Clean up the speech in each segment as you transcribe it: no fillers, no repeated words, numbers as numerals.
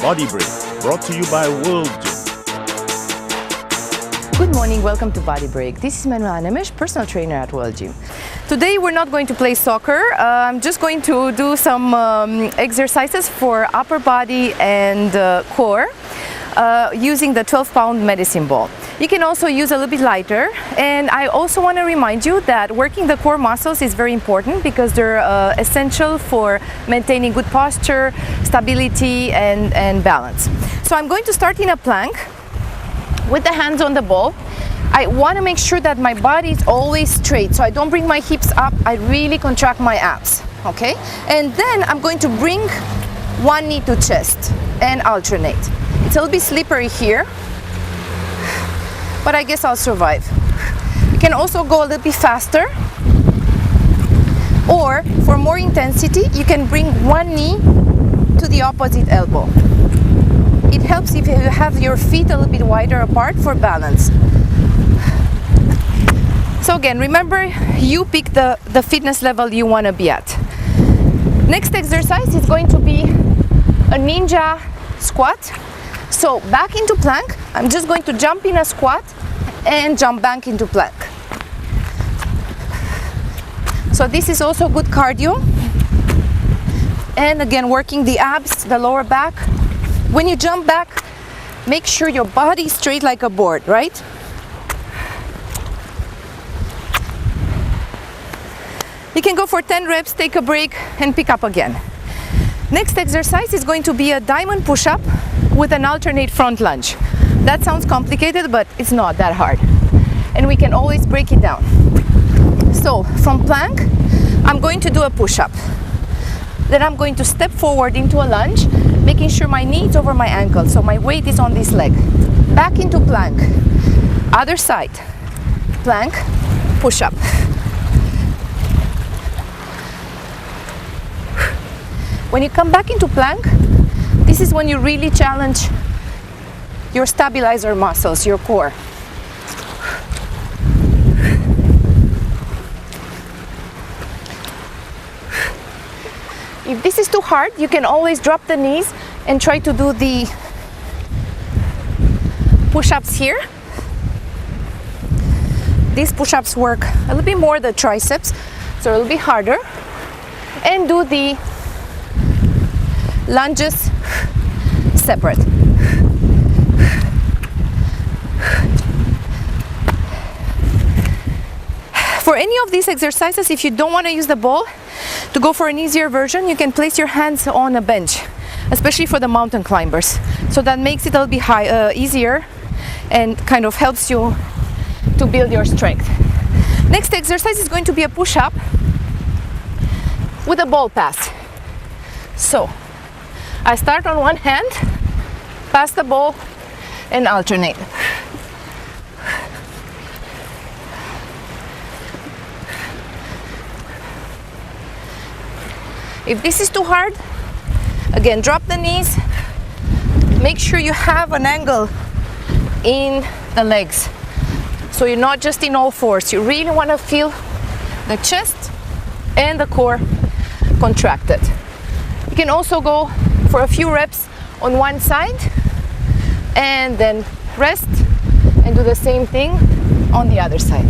Body Break, brought to you by World Gym. Good morning, welcome to Body Break. This is Manuela Ioana Nemes, personal trainer at World Gym. Today we're not going to play soccer. I'm just going to do some exercises for upper body and core using the 12-pound medicine ball. You can also use a little bit lighter, and I also want to remind you that working the core muscles is very important because they're essential for maintaining good posture, stability and balance. So I'm going to start in a plank with the hands on the ball. I want to make sure that my body is always straight, so I don't bring my hips up. I really contract my abs, okay? And then I'm going to bring one knee to chest and alternate. It's a little bit slippery here, but I guess I'll survive. You can also go a little bit faster, or for more intensity, you can bring one knee to the opposite elbow. It helps if you have your feet a little bit wider apart for balance. So again, remember, you pick the fitness level you want to be at. Next exercise is going to be a ninja squat. So back into plank, I'm just going to jump in a squat and jump back into plank. So this is also good cardio. And again, working the abs, the lower back. When you jump back, make sure your body is straight like a board, right? You can go for 10 reps, take a break, and pick up again. Next exercise is going to be a diamond push-up with an alternate front lunge. That sounds complicated, but it's not that hard. And we can always break it down. So from plank, I'm going to do a push-up. Then I'm going to step forward into a lunge, making sure my knee is over my ankle, so my weight is on this leg. Back into plank. Other side. Plank, push-up. When you come back into plank, this is when you really challenge your stabilizer muscles, your core. If this is too hard, you can always drop the knees and try to do the push-ups here. These push-ups work a little bit more the triceps, so a little bit harder. And do the lunges separate. For any of these exercises, if you don't want to use the ball, to go for an easier version, you can place your hands on a bench, especially for the mountain climbers. So that makes it a little bit easier and kind of helps you to build your strength. Next exercise is going to be a push-up with a ball pass. So I start on one hand, pass the ball, and alternate. If this is too hard, again, drop the knees. Make sure you have an angle in the legs, so you're not just in all fours. You really want to feel the chest and the core contracted. You can also go for a few reps on one side and then rest and do the same thing on the other side.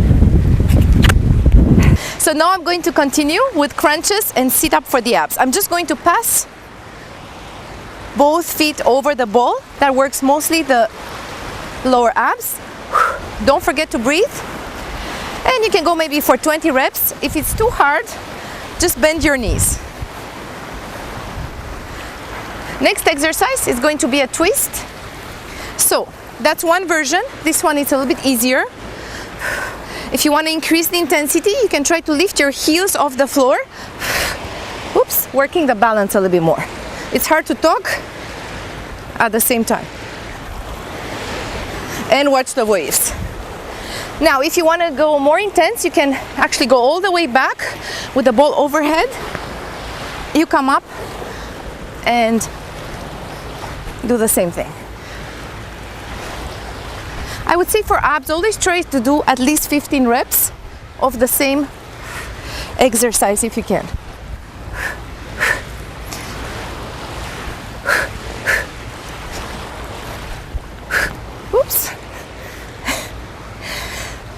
So now I'm going to continue with crunches and sit up for the abs. I'm just going to pass both feet over the ball. That works mostly the lower abs. Don't forget to breathe. And you can go maybe for 20 reps. If it's too hard, just bend your knees. Next exercise is going to be a twist. So that's one version. This one is a little bit easier. If you want to increase the intensity, you can try to lift your heels off the floor. Oops, working the balance a little bit more. It's hard to talk at the same time. And watch the waves. Now, if you want to go more intense, you can actually go all the way back with the ball overhead. You come up and do the same thing. I would say for abs, always try to do at least 15 reps of the same exercise if you can.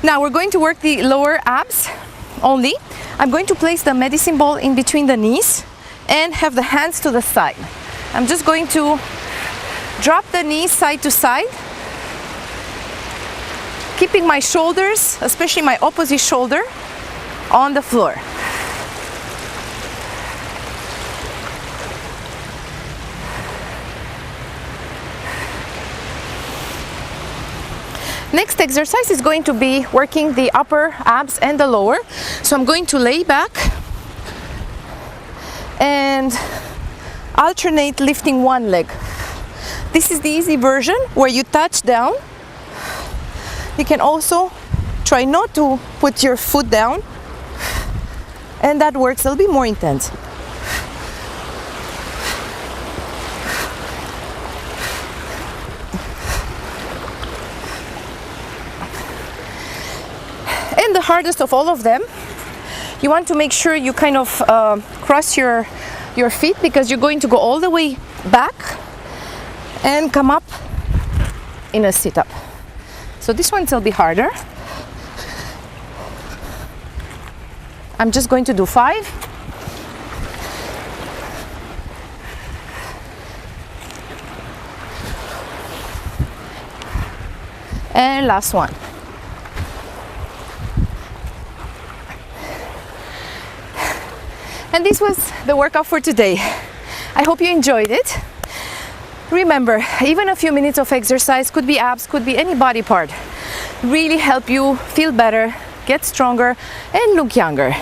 Now we're going to work the lower abs only. I'm going to place the medicine ball in between the knees and have the hands to the side. I'm just going to drop the knees side to side, keeping my shoulders, especially my opposite shoulder, on the floor. Next exercise is going to be working the upper abs and the lower. So I'm going to lay back and alternate lifting one leg. This is the easy version where you touch down. You can also try not to put your foot down, and that works a little bit more intense. And the hardest of all of them, you want to make sure you kind of cross your feet, because you're going to go all the way back and come up in a sit-up. So this one's a little bit harder. I'm just going to do 5. And last one. And this was the workout for today. I hope you enjoyed it. Remember, even a few minutes of exercise, could be abs, could be any body part, really help you feel better, get stronger, and look younger.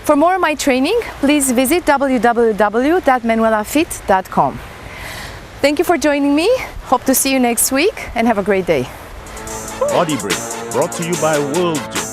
For more of my training, please visit www.manuelafit.com. Thank you for joining me. Hope to see you next week, and have a great day. Body Break, brought to you by World Gym.